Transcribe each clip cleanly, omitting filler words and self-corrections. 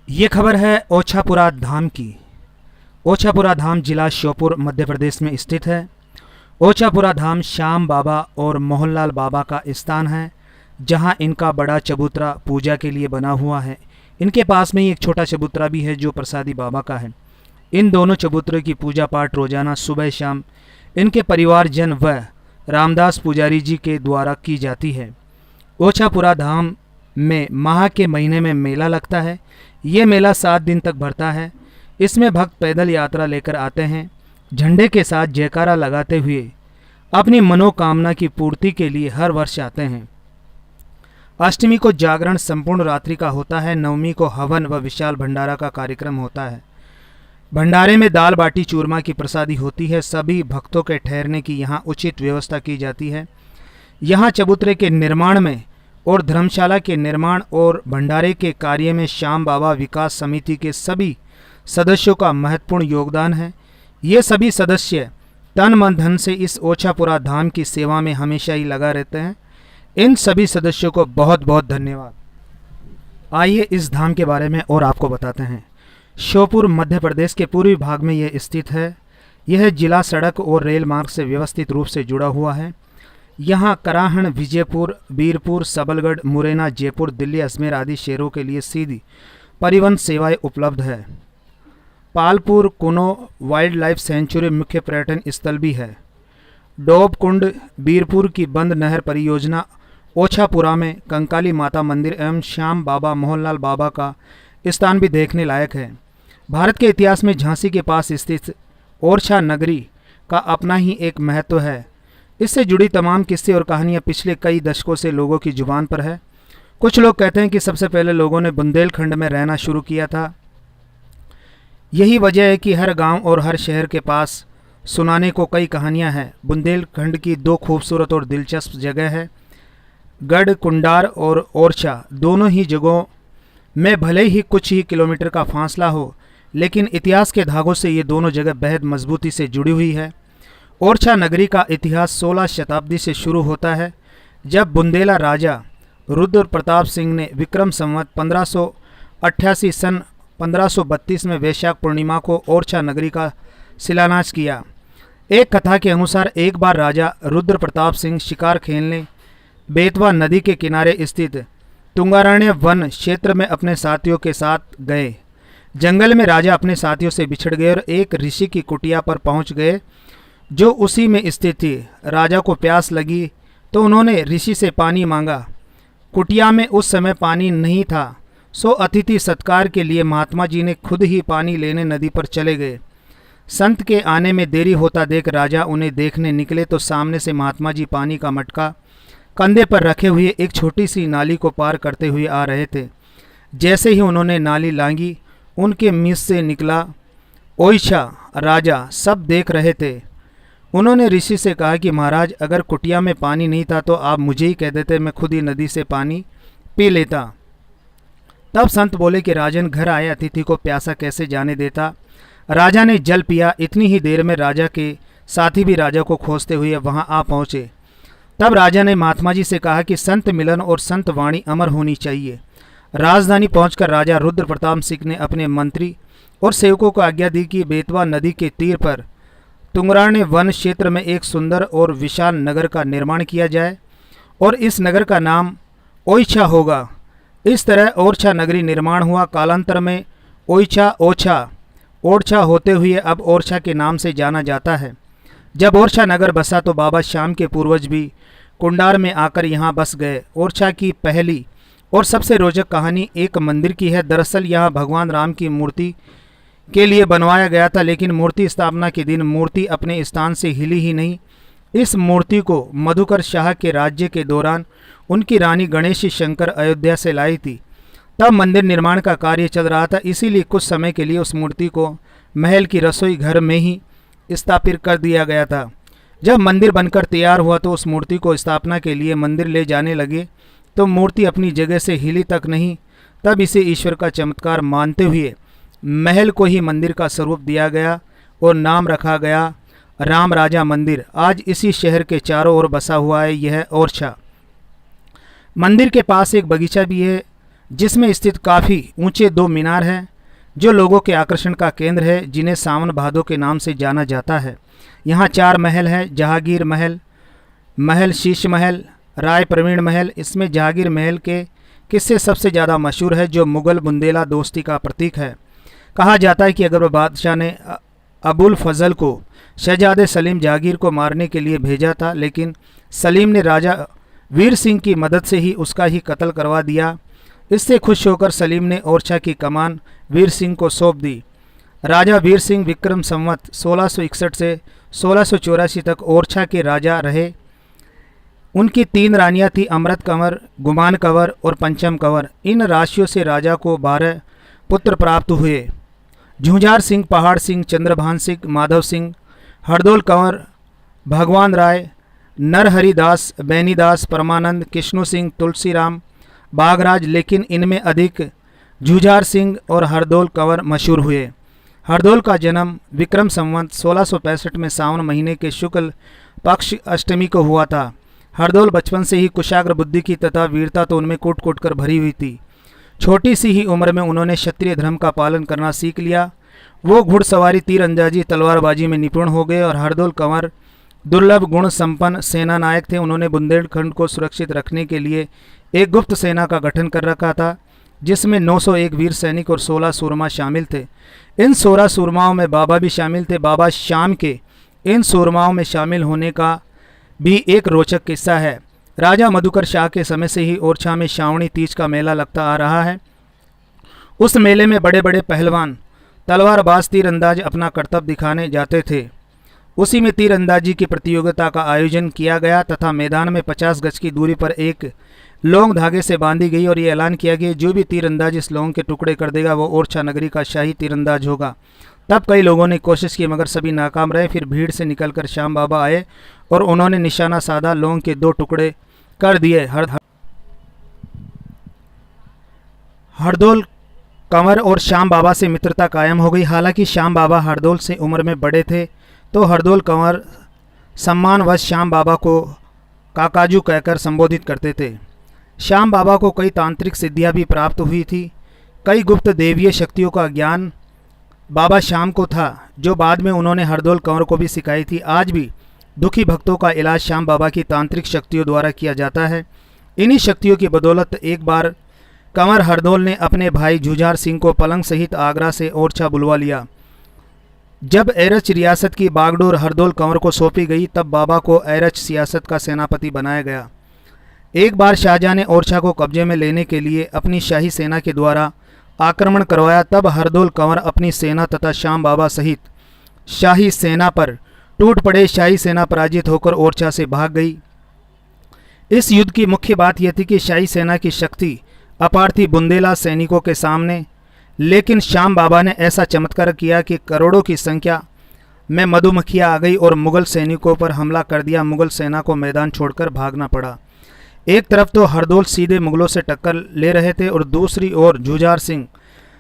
ये खबर है ओछापुरा धाम की। ओछापुरा धाम जिला श्योपुर मध्य प्रदेश में स्थित है। ओछापुरा धाम श्याम बाबा और मोहनलाल बाबा का स्थान है, जहां इनका बड़ा चबूतरा पूजा के लिए बना हुआ है। इनके पास में ही एक छोटा चबूतरा भी है जो प्रसादी बाबा का है। इन दोनों चबूतरे की पूजा पाठ रोजाना सुबह शाम इनके परिवारजन व रामदास पुजारी जी के द्वारा की जाती है। ओछापुरा धाम में माह के महीने में मेला लगता है। ये मेला 7 दिन तक भरता है। इसमें भक्त पैदल यात्रा लेकर आते हैं, झंडे के साथ जयकारा लगाते हुए अपनी मनोकामना की पूर्ति के लिए हर वर्ष आते हैं। अष्टमी को जागरण संपूर्ण रात्रि का होता है। नवमी को हवन व विशाल भंडारा का कार्यक्रम होता है। भंडारे में दाल बाटी चूरमा की प्रसादी होती है। सभी भक्तों के ठहरने की यहाँ उचित व्यवस्था की जाती है। यहाँ चबूतरे के निर्माण में और धर्मशाला के निर्माण और भंडारे के कार्य में श्याम बाबा विकास समिति के सभी सदस्यों का महत्वपूर्ण योगदान है। ये सभी सदस्य तन मन धन से इस ओछापुरा धाम की सेवा में हमेशा ही लगा रहते हैं। इन सभी सदस्यों को बहुत बहुत धन्यवाद। आइए इस धाम के बारे में और आपको बताते हैं। श्योपुर मध्य प्रदेश के पूर्वी भाग में यह स्थित है। यह जिला सड़क और रेल मार्ग से व्यवस्थित रूप से जुड़ा हुआ है। यहाँ कराहन, विजयपुर, बीरपुर, सबलगढ़, मुरैना, जयपुर, दिल्ली, अजमेर आदि शहरों के लिए सीधी परिवहन सेवाएं उपलब्ध है। पालपुर कुनो वाइल्ड लाइफ सेंचुरी मुख्य पर्यटन स्थल भी है। डोब कुंड, बीरपुर की बंद नहर परियोजना, ओछापुरा में कंकाली माता मंदिर एवं श्याम बाबा मोहनलाल बाबा का स्थान भी देखने लायक है। भारत के इतिहास में झांसी के पास स्थित ओरछा नगरी का अपना ही एक महत्व है। इससे जुड़ी तमाम किस्से और कहानियाँ पिछले कई दशकों से लोगों की जुबान पर है। कुछ लोग कहते हैं कि सबसे पहले लोगों ने बुंदेलखंड में रहना शुरू किया था। यही वजह है कि हर गांव और हर शहर के पास सुनाने को कई कहानियां हैं। बुंदेलखंड की 2 खूबसूरत और दिलचस्प जगह है। गढ़ कुंडार और ओरछा दोनों ही जगहों में भले ही कुछ ही किलोमीटर का फासला हो, लेकिन इतिहास के धागों से ये दोनों जगह बेहद मजबूती से जुड़ी हुई है। ओरछा नगरी का इतिहास 16 शताब्दी से शुरू होता है, जब बुंदेला राजा रुद्र प्रताप सिंह ने विक्रम संवत 1588 सन 1532 में वैशाख पूर्णिमा को ओरछा नगरी का शिलान्यास किया। एक कथा के अनुसार एक बार राजा रुद्र प्रताप सिंह शिकार खेलने बेतवा नदी के किनारे स्थित तुंगारण्य वन क्षेत्र में अपने साथियों के साथ गए। जंगल में राजा अपने साथियों से बिछड़ गए और एक ऋषि की कुटिया पर पहुंच गए जो उसी में स्थित थी। राजा को प्यास लगी तो उन्होंने ऋषि से पानी मांगा। कुटिया में उस समय पानी नहीं था, सो अतिथि सत्कार के लिए महात्मा जी ने खुद ही पानी लेने नदी पर चले गए। संत के आने में देरी होता देख राजा उन्हें देखने निकले तो सामने से महात्मा जी पानी का मटका कंधे पर रखे हुए एक छोटी सी नाली को पार करते हुए आ रहे थे। जैसे ही उन्होंने नाली लांगी, उनके मुंह से निकला ओइछा। राजा सब देख रहे थे। उन्होंने ऋषि से कहा कि महाराज, अगर कुटिया में पानी नहीं था तो आप मुझे ही कह देते, मैं खुद ही नदी से पानी पी लेता। तब संत बोले कि राजन, घर आए अतिथि को प्यासा कैसे जाने देता। राजा ने जल पिया। इतनी ही देर में राजा के साथी भी राजा को खोजते हुए वहां आ पहुंचे। तब राजा ने महात्मा जी से कहा कि संत मिलन और संत वाणी अमर होनी चाहिए। राजधानी पहुंचकर राजा रुद्र प्रताप सिंह ने अपने मंत्री और सेवकों को आज्ञा दी कि बेतवा नदी के तीर पर तुंगराने वन क्षेत्र में एक सुंदर और विशाल नगर का निर्माण किया जाए और इस नगर का नाम ओइछा होगा। इस तरह ओरछा नगरी निर्माण हुआ। कालांतर में ओरछा होते हुए अब ओरछा के नाम से जाना जाता है। जब ओरछा नगर बसा तो बाबा श्याम के पूर्वज भी कुंडार में आकर यहाँ बस गए। ओरछा की पहली और सबसे रोचक कहानी एक मंदिर की है। दरअसल यहाँ भगवान राम की मूर्ति के लिए बनवाया गया था, लेकिन मूर्ति स्थापना के दिन मूर्ति अपने स्थान से हिली ही नहीं। इस मूर्ति को मधुकर शाह के राज्य के दौरान उनकी रानी गणेशी शंकर अयोध्या से लाई थी। तब मंदिर निर्माण का कार्य चल रहा था, इसीलिए कुछ समय के लिए उस मूर्ति को महल की रसोई घर में ही स्थापित कर दिया गया था। जब मंदिर बनकर तैयार हुआ तो उस मूर्ति को स्थापना के लिए मंदिर ले जाने लगे तो मूर्ति अपनी जगह से हिली तक नहीं। तब इसे ईश्वर का चमत्कार मानते हुए महल को ही मंदिर का स्वरूप दिया गया और नाम रखा गया राम राजा मंदिर। आज इसी शहर के चारों ओर बसा हुआ है यह ओरछा। मंदिर के पास एक बगीचा भी है जिसमें स्थित काफ़ी ऊंचे 2 मीनार हैं जो लोगों के आकर्षण का केंद्र है, जिन्हें सावन भादो के नाम से जाना जाता है। यहाँ 4 महल हैं, जहांगीर महल, महल शीश महल, राय प्रवीण महल। इसमें जहांगीर महल के किस्से सबसे ज़्यादा मशहूर है, जो मुग़ल बुंदेला दोस्ती का प्रतीक है। कहा जाता है कि अकबर बादशाह ने अबुल फजल को शहजादे सलीम जहांगीर को मारने के लिए भेजा था, लेकिन सलीम ने राजा वीर सिंह की मदद से ही उसका ही कत्ल करवा दिया। इससे खुश होकर सलीम ने ओरछा की कमान वीर सिंह को सौंप दी। राजा वीर सिंह विक्रम संवत 1661 से 1684 तक ओरछा के राजा रहे। उनकी 3 रानियां थीं, अमृत कंवर, गुमान कंवर और पंचम कंवर। इन राशियों से राजा को 12 पुत्र प्राप्त हुए। झुंझार सिंह, पहाड़ सिंह, चंद्रभान सिंह, माधव सिंह, हरदौल कंवर, भगवान राय, नरहरिदास, बैनीदास, परमानंद, कृष्णु सिंह, तुलसीराम, बागराज। लेकिन इनमें अधिक झुंझार सिंह और हरदौल कंवर मशहूर हुए। हरदौल का जन्म विक्रम संवत 1665 में सावन महीने के शुक्ल पक्ष अष्टमी को हुआ था। हरदौल बचपन से ही कुशाग्र बुद्धि की तथा वीरता तो उनमें कूट कूट कर भरी हुई थी। छोटी सी ही उम्र में उन्होंने क्षत्रिय धर्म का पालन करना सीख लिया। वो घुड़सवारी, तीरंदाजी, तलवारबाजी में निपुण हो गए और हरदौल कंवर दुर्लभ गुण संपन्न सेना नायक थे। उन्होंने बुंदेलखंड को सुरक्षित रखने के लिए एक गुप्त सेना का गठन कर रखा था, जिसमें 901 वीर सैनिक और 16 सूरमा शामिल थे। इन 16 सूरमाओं में बाबा भी शामिल थे। बाबा श्याम के इन सूरमाओं में शामिल होने का भी एक रोचक किस्सा है। राजा मधुकर शाह के समय से ही ओरछा में श्रावणी तीज का मेला लगता आ रहा है। उस मेले में बड़े बड़े पहलवान, तलवारबाज, तीरंदाज अपना करतब दिखाने जाते थे। उसी में तीरंदाजी की प्रतियोगिता का आयोजन किया गया तथा मैदान में 50 गज की दूरी पर एक लौंग धागे से बांधी गई और ये ऐलान किया गया, जो भी तीरंदाज इस लौंग के टुकड़े कर देगा वो ओरछा नगरी का शाही तीरंदाज होगा। तब कई लोगों ने कोशिश की मगर सभी नाकाम रहे। फिर भीड़ से निकलकर श्याम बाबा आए और उन्होंने निशाना साधा, लौंग के 2 टुकड़े कर दिए। हरदौल कंवर और श्याम बाबा से मित्रता कायम हो गई। हालांकि श्याम बाबा हरदौल से उम्र में बड़े थे, तो हरदौल कंवर सम्मानवश श्याम बाबा को काकाजू कहकर संबोधित करते थे। श्याम बाबा को कई तांत्रिक सिद्धियां भी प्राप्त हुई थी। कई गुप्त देवीय शक्तियों का ज्ञान बाबा श्याम को था, जो बाद में उन्होंने हरदौल कंवर को भी सिखाई थी। आज भी दुखी भक्तों का इलाज श्याम बाबा की तांत्रिक शक्तियों द्वारा किया जाता है। इन्हीं शक्तियों की बदौलत एक बार कंवर हरदौल ने अपने भाई झुंझार सिंह को पलंग सहित आगरा से ओरछा बुलवा लिया। जब एरच रियासत की बागडोर हरदौल कंवर को सौंपी गई, तब बाबा को एरच सियासत का सेनापति बनाया गया। एक बार शाहजहां ने ओरछा को कब्जे में लेने के लिए अपनी शाही सेना के द्वारा आक्रमण करवाया। तब हरदौल कंवर अपनी सेना तथा श्याम बाबा सहित शाही सेना पर टूट पड़े। शाही सेना पराजित होकर ओरछा से भाग गई। इस युद्ध की मुख्य बात यह थी कि शाही सेना की शक्ति अपार थी बुंदेला सैनिकों के सामने, लेकिन श्याम बाबा ने ऐसा चमत्कार किया कि करोड़ों की संख्या में मधुमक्खियां आ गई और मुगल सैनिकों पर हमला कर दिया। मुगल सेना को मैदान छोड़कर भागना पड़ा। एक तरफ तो हरदौल सीधे मुगलों से टक्कर ले रहे थे और दूसरी ओर झुंझार सिंह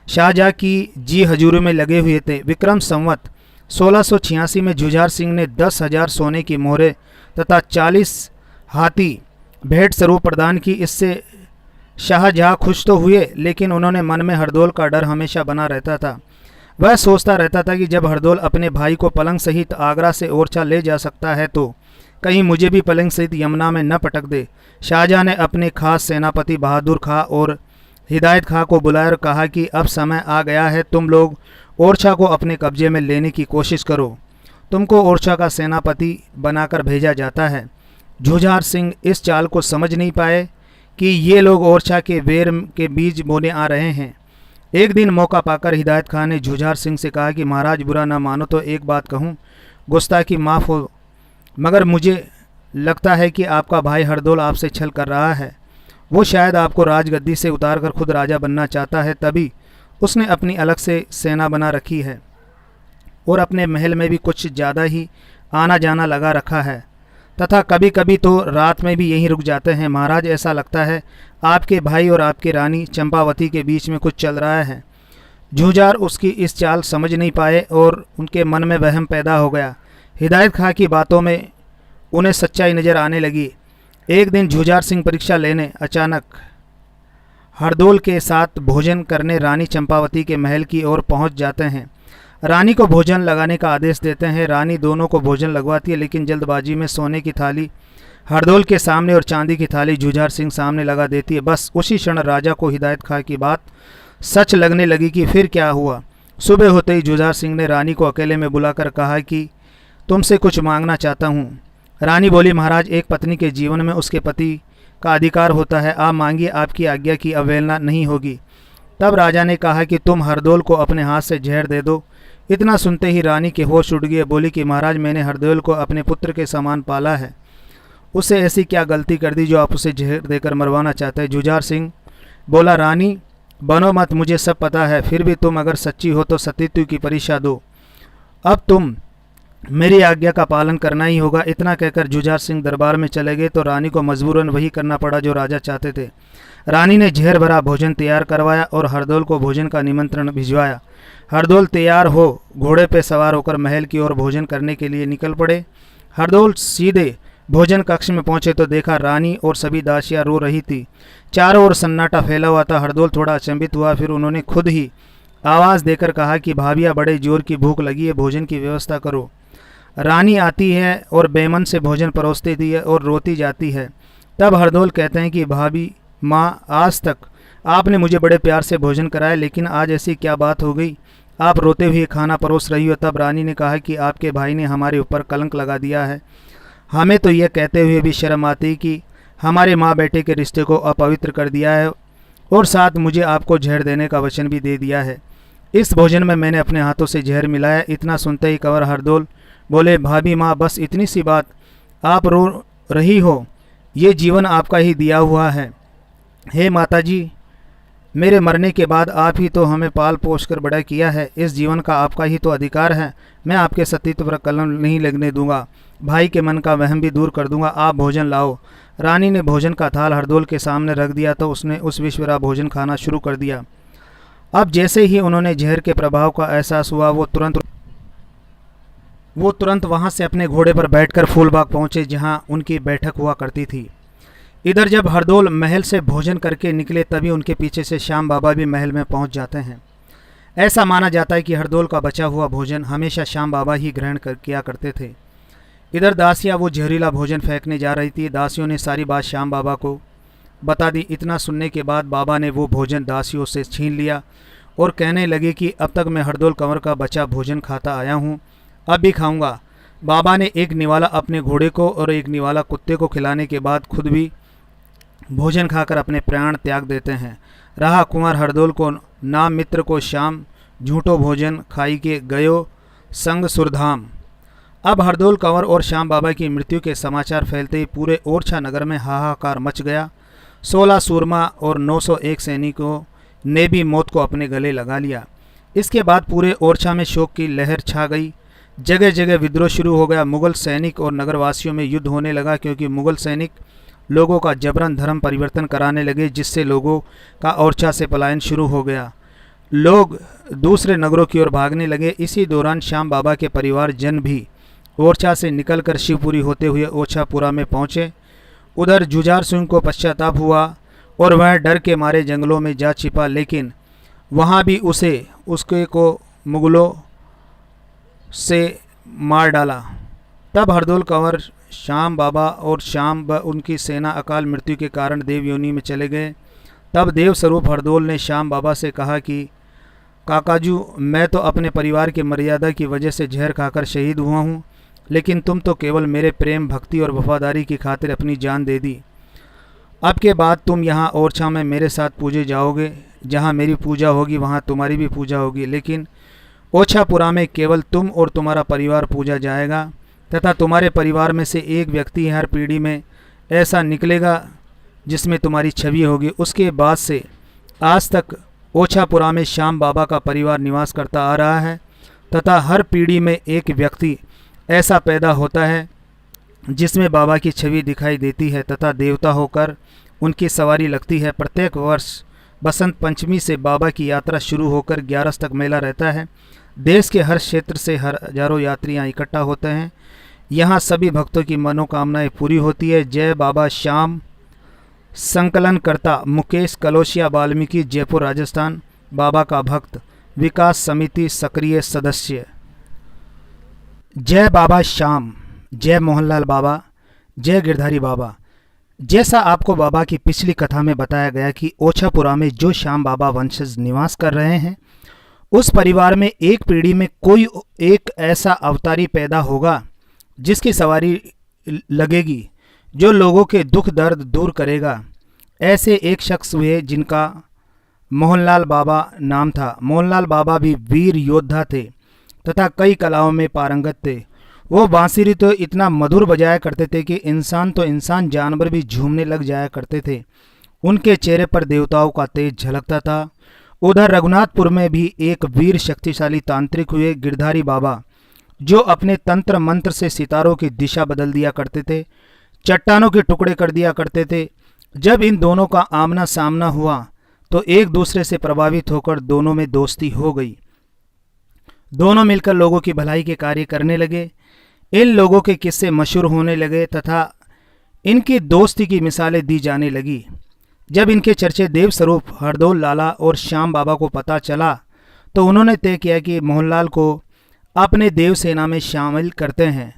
शाहजहां की जी हजूरी में लगे हुए थे। विक्रम संवत 1686 में झुंझार सिंह ने 10,000 सोने की मोहरें तथा 40 हाथी भेंट स्वरूप प्रदान की। इससे शाहजहां खुश तो हुए, लेकिन उन्होंने मन में हरदौल का डर हमेशा बना रहता था। वह सोचता रहता था कि जब हरदौल अपने भाई को पलंग सहित आगरा से ओरछा ले जा सकता है, तो कहीं मुझे भी पलंग सहित यमुना में न पटक दे। शाहजहां ने अपने खास सेनापति बहादुर खां और हिदायत खां को बुलाया और कहा कि अब समय आ गया है, तुम लोग ओरछा को अपने कब्जे में लेने की कोशिश करो। तुमको ओरछा का सेनापति बनाकर भेजा जाता है। झुंझार सिंह इस चाल को समझ नहीं पाए कि ये लोग ओरछा के वेर के बीज बोने आ रहे हैं। एक दिन मौका पाकर हिदायत खान ने झुंझार सिंह से कहा कि महाराज, बुरा ना मानो तो एक बात कहूँ, गुस्ताखी माफ़ हो, मगर मुझे लगता है कि आपका भाई हरदौल आपसे छल कर रहा है। वो शायद आपको राजगद्दी से उतारकर खुद राजा बनना चाहता है, तभी उसने अपनी अलग से सेना बना रखी है और अपने महल में भी कुछ ज़्यादा ही आना जाना लगा रखा है, तथा कभी कभी तो रात में भी यहीं रुक जाते हैं। महाराज, ऐसा लगता है आपके भाई और आपकी रानी चंपावती के बीच में कुछ चल रहा है। झुंझार उसकी इस चाल समझ नहीं पाए और उनके मन में वहम पैदा हो गया। हिदायत खां की बातों में उन्हें सच्चाई नज़र आने लगी। एक दिन झुंझार सिंह परीक्षा लेने अचानक हरदोल के साथ भोजन करने रानी चंपावती के महल की ओर पहुंच जाते हैं। रानी को भोजन लगाने का आदेश देते हैं। रानी दोनों को भोजन लगवाती है, लेकिन जल्दबाजी में सोने की थाली हरदोल के सामने और चांदी की थाली जुझार सिंह सामने लगा देती है। बस उसी क्षण राजा को हिदायत खां की बात सच लगने लगी कि फिर क्या हुआ। सुबह होते ही जुझार सिंह ने रानी को अकेले में बुलाकर कहा कि तुमसे कुछ मांगना चाहता हूँ। रानी बोली, महाराज, एक पत्नी के जीवन में उसके पति का अधिकार होता है, आप मांगिए, आपकी आज्ञा की अवहेलना नहीं होगी। तब राजा ने कहा कि तुम हरदोल को अपने हाथ से जहर दे दो। इतना सुनते ही रानी के होश उड़ गए। बोली कि महाराज, मैंने हरदोल को अपने पुत्र के समान पाला है, उससे ऐसी क्या गलती कर दी जो आप उसे जहर देकर मरवाना चाहते हैं। जुझार सिंह बोला, रानी बनो मत, मुझे सब पता है, फिर भी तुम अगर सच्ची हो तो सतीत्व की परीक्षा दो। अब तुम मेरी आज्ञा का पालन करना ही होगा। इतना कहकर जुझार सिंह दरबार में चले गए तो रानी को मजबूरन वही करना पड़ा जो राजा चाहते थे। रानी ने जहर भरा भोजन तैयार करवाया और हरदोल को भोजन का निमंत्रण भिजवाया। हरदोल तैयार हो घोड़े पर सवार होकर महल की ओर भोजन करने के लिए निकल पड़े। हरदोल सीधे भोजन कक्ष में पहुंचे तो देखा रानी और सभी दासियां रो रही थी। चारों ओर सन्नाटा फैला हुआ था। हरदोल थोड़ा अचंभित हुआ, फिर उन्होंने खुद ही आवाज़ देकर कहा कि भाभिया, बड़े जोर की भूख लगी है, भोजन की व्यवस्था करो। रानी आती है और बेमन से भोजन परोसती थी और रोती जाती है। तब हरदोल कहते हैं कि भाभी माँ, आज तक आपने मुझे बड़े प्यार से भोजन कराया, लेकिन आज ऐसी क्या बात हो गई, आप रोते हुए खाना परोस रही हो। तब रानी ने कहा कि आपके भाई ने हमारे ऊपर कलंक लगा दिया है। हमें तो यह कहते हुए भी शर्म आती कि हमारे माँ बेटे के रिश्ते को अपवित्र कर दिया है और साथ मुझे आपको जहर देने का वचन भी दे दिया है। इस भोजन में मैंने अपने हाथों से जहर मिलाया। इतना सुनते ही कंवर हरदोल बोले, भाभी माँ, बस इतनी सी बात, आप रो रही हो, ये जीवन आपका ही दिया हुआ है। हे माताजी, मेरे मरने के बाद आप ही तो हमें पाल पोस कर बड़ा किया है, इस जीवन का आपका ही तो अधिकार है। मैं आपके सतीत्व पर कलम नहीं लगने दूंगा, भाई के मन का वहम भी दूर कर दूंगा। आप भोजन लाओ। रानी ने भोजन का थाल हरदोल के सामने रख दिया तो उसने उस विश्वरा भोजन खाना शुरू कर दिया। अब जैसे ही उन्होंने जहर के प्रभाव का एहसास हुआ, वो तुरंत वहां से अपने घोड़े पर बैठकर फूलबाग पहुंचे, जहां उनकी बैठक हुआ करती थी। इधर जब हरदोल महल से भोजन करके निकले, तभी उनके पीछे से श्याम बाबा भी महल में पहुंच जाते हैं। ऐसा माना जाता है कि हरदोल का बचा हुआ भोजन हमेशा श्याम बाबा ही ग्रहण किया करते थे। इधर दासियाँ वो जहरीला भोजन फेंकने जा रही थी। दासियों ने सारी बात श्याम बाबा को बता दी। इतना सुनने के बाद बाबा ने वो भोजन दासियों से छीन लिया और कहने लगे कि अब तक मैं हरदोल कंवर का बचा भोजन खाता आया हूँ, अब भी खाऊंगा। बाबा ने एक निवाला अपने घोड़े को और एक निवाला कुत्ते को खिलाने के बाद खुद भी भोजन खाकर अपने प्राण त्याग देते हैं। रहा कुंवर हरदोल को नाम मित्र को शाम झूठो भोजन खाई के गयो संग सुरधाम। अब हरदोल कंवर और श्याम बाबा की मृत्यु के समाचार फैलते ही पूरे ओरछा नगर में हाहाकार मच गया। 16 सूरमा और 901 सैनिकों ने भी मौत को अपने गले लगा लिया। इसके बाद पूरे ओरछा में शोक की लहर छा गई। जगह जगह विद्रोह शुरू हो गया। मुगल सैनिक और नगरवासियों में युद्ध होने लगा, क्योंकि मुगल सैनिक लोगों का जबरन धर्म परिवर्तन कराने लगे, जिससे लोगों का ओरछा से पलायन शुरू हो गया। लोग दूसरे नगरों की ओर भागने लगे। इसी दौरान श्याम बाबा के परिवार जन भी ओरछा से निकलकर शिवपुरी होते हुए ओछापुरा में पहुँचे। उधर जुझार सिंह को पश्चाताप हुआ और वह डर के मारे जंगलों में जा छिपा, लेकिन वहाँ भी उसके को मुगलों से मार डाला। तब हरदोल कंवर, श्याम बाबा और उनकी सेना अकाल मृत्यु के कारण देव योनि में चले गए। तब देव स्वरूप हरदोल ने श्याम बाबा से कहा कि काकाजू, मैं तो अपने परिवार की मर्यादा की वजह से जहर खाकर शहीद हुआ हूँ, लेकिन तुम तो केवल मेरे प्रेम, भक्ति और वफादारी की खातिर अपनी जान दे दी। अब के बाद तुम यहाँ ओरछा में मेरे साथ पूजे जाओगे। जहाँ मेरी पूजा होगी वहाँ तुम्हारी भी पूजा होगी, लेकिन ओछापुरा में केवल तुम और तुम्हारा परिवार पूजा जाएगा, तथा तुम्हारे परिवार में से एक व्यक्ति हर पीढ़ी में ऐसा निकलेगा जिसमें तुम्हारी छवि होगी। उसके बाद से आज तक ओछापुरा में श्याम बाबा का परिवार निवास करता आ रहा है, तथा हर पीढ़ी में एक व्यक्ति ऐसा पैदा होता है जिसमें बाबा की छवि दिखाई देती है तथा देवता होकर उनकी सवारी लगती है। प्रत्येक वर्ष बसंत पंचमी से बाबा की यात्रा शुरू होकर 11 तक मेला रहता है। देश के हर क्षेत्र से हजारों यात्रियां इकट्ठा होते हैं। यहाँ सभी भक्तों की मनोकामनाएं पूरी होती है। जय बाबा श्याम, संकलनकर्ता मुकेश कलोशिया, वाल्मीकि, जयपुर, राजस्थान। बाबा का भक्त, विकास समिति सक्रिय सदस्य। जय बाबा श्याम, जय मोहनलाल बाबा, जय गिरधारी बाबा। जैसा आपको बाबा की पिछली कथा में बताया गया कि ओछापुरा में जो श्याम बाबा वंशज निवास कर रहे हैं, उस परिवार में एक पीढ़ी में कोई एक ऐसा अवतारी पैदा होगा जिसकी सवारी लगेगी, जो लोगों के दुख दर्द दूर करेगा। ऐसे एक शख्स हुए जिनका मोहनलाल बाबा नाम था। मोहनलाल बाबा भी वीर योद्धा थे तथा कई कलाओं में पारंगत थे। वो बांसुरी तो इतना मधुर बजाया करते थे कि इंसान तो इंसान, जानवर भी झूमने लग जाया करते थे। उनके चेहरे पर देवताओं का तेज झलकता था। उधर रघुनाथपुर में भी एक वीर शक्तिशाली तांत्रिक हुए गिरधारी बाबा, जो अपने तंत्र मंत्र से सितारों की दिशा बदल दिया करते थे, चट्टानों के टुकड़े कर दिया करते थे। जब इन दोनों का आमना सामना हुआ तो एक दूसरे से प्रभावित होकर दोनों में दोस्ती हो गई। दोनों मिलकर लोगों की भलाई के कार्य करने लगे। इन लोगों के किस्से मशहूर होने लगे तथा इनकी दोस्ती की मिसालें दी जाने लगी। जब इनके चर्चे देव स्वरूप हरदौल लाला और श्याम बाबा को पता चला तो उन्होंने तय किया कि मोहनलाल को अपने देव सेना में शामिल करते हैं।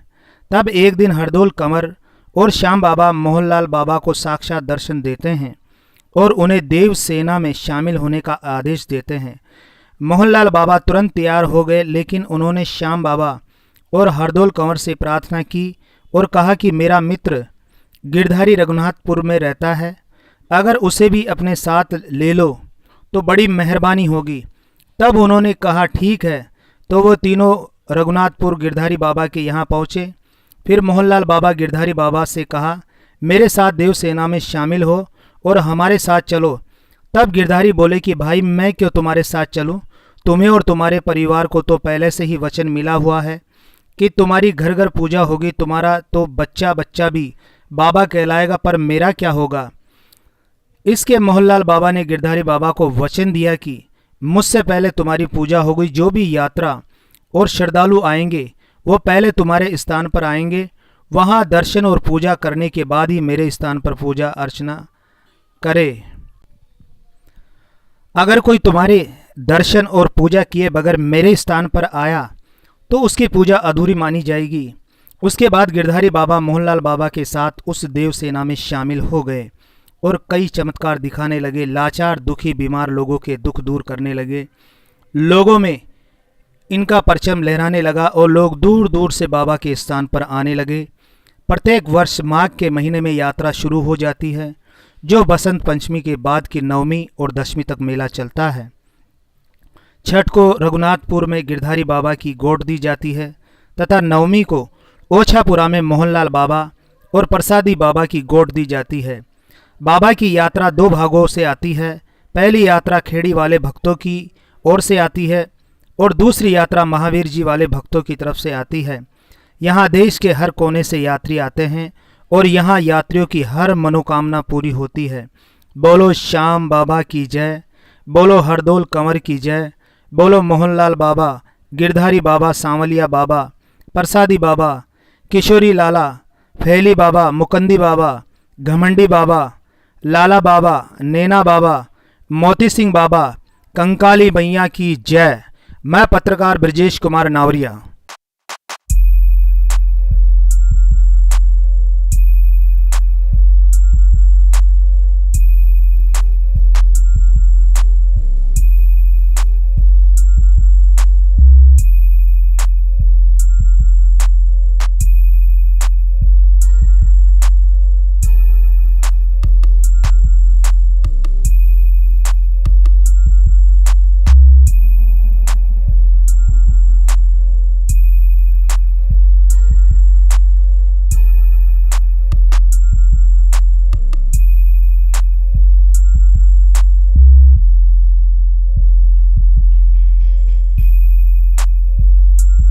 तब एक दिन हरदौल कंवर और श्याम बाबा मोहनलाल बाबा को साक्षात दर्शन देते हैं और उन्हें देव सेना में शामिल होने का आदेश देते हैं। मोहनलाल बाबा तुरंत तैयार हो गए, लेकिन उन्होंने श्याम बाबा और हरदौल कंवर से प्रार्थना की और कहा कि मेरा मित्र गिरधारी रघुनाथपुर में रहता है, अगर उसे भी अपने साथ ले लो तो बड़ी मेहरबानी होगी। तब उन्होंने कहा ठीक है। तो वो तीनों रघुनाथपुर गिरधारी बाबा के यहाँ पहुँचे। फिर मोहनलाल बाबा गिरधारी बाबा से कहा, मेरे साथ देव सेना में शामिल हो और हमारे साथ चलो। तब गिरधारी बोले कि भाई मैं क्यों तुम्हारे साथ चलूं? तुम्हें और तुम्हारे परिवार को तो पहले से ही वचन मिला हुआ है कि तुम्हारी घर घर पूजा होगी, तुम्हारा तो बच्चा बच्चा भी बाबा कहलाएगा, पर मेरा क्या होगा? इसके मोहनलाल बाबा ने गिरधारी बाबा को वचन दिया कि मुझसे पहले तुम्हारी पूजा होगी। जो भी यात्रा और श्रद्धालु आएंगे वो पहले तुम्हारे स्थान पर आएंगे, वहाँ दर्शन और पूजा करने के बाद ही मेरे स्थान पर पूजा अर्चना करे। अगर कोई तुम्हारे दर्शन और पूजा किए बगैर मेरे स्थान पर आया तो उसकी पूजा अधूरी मानी जाएगी। उसके बाद गिरधारी बाबा मोहनलाल बाबा के साथ उस देव सेना में शामिल हो गए और कई चमत्कार दिखाने लगे। लाचार दुखी बीमार लोगों के दुख दूर करने लगे। लोगों में इनका परचम लहराने लगा और लोग दूर दूर से बाबा के स्थान पर आने लगे। प्रत्येक वर्ष माघ के महीने में यात्रा शुरू हो जाती है, जो बसंत पंचमी के बाद की नवमी और दशमी तक मेला चलता है। छठ को रघुनाथपुर में गिरधारी बाबा की गोट दी जाती है तथा नवमी को ओछापुरा में मोहनलाल बाबा और प्रसादी बाबा की गोट दी जाती है। बाबा की यात्रा दो भागों से आती है। पहली यात्रा खेड़ी वाले भक्तों की ओर से आती है और दूसरी यात्रा महावीर जी वाले भक्तों की तरफ से आती है। यहाँ देश के हर कोने से यात्री आते हैं और यहाँ यात्रियों की हर मनोकामना पूरी होती है। बोलो श्याम बाबा की जय, बोलो हरदौल कंवर की जय, बोलो मोहनलाल बाबा, गिरधारी बाबा, सांवलिया बाबा, प्रसादी बाबा, किशोरी लाला, फैली बाबा, मुकंदी बाबा, घमंडी बाबा, लाला बाबा, नैना बाबा, मोती सिंह बाबा, कंकाली मैया की जय। मैं पत्रकार ब्रजेश कुमार नावरिया।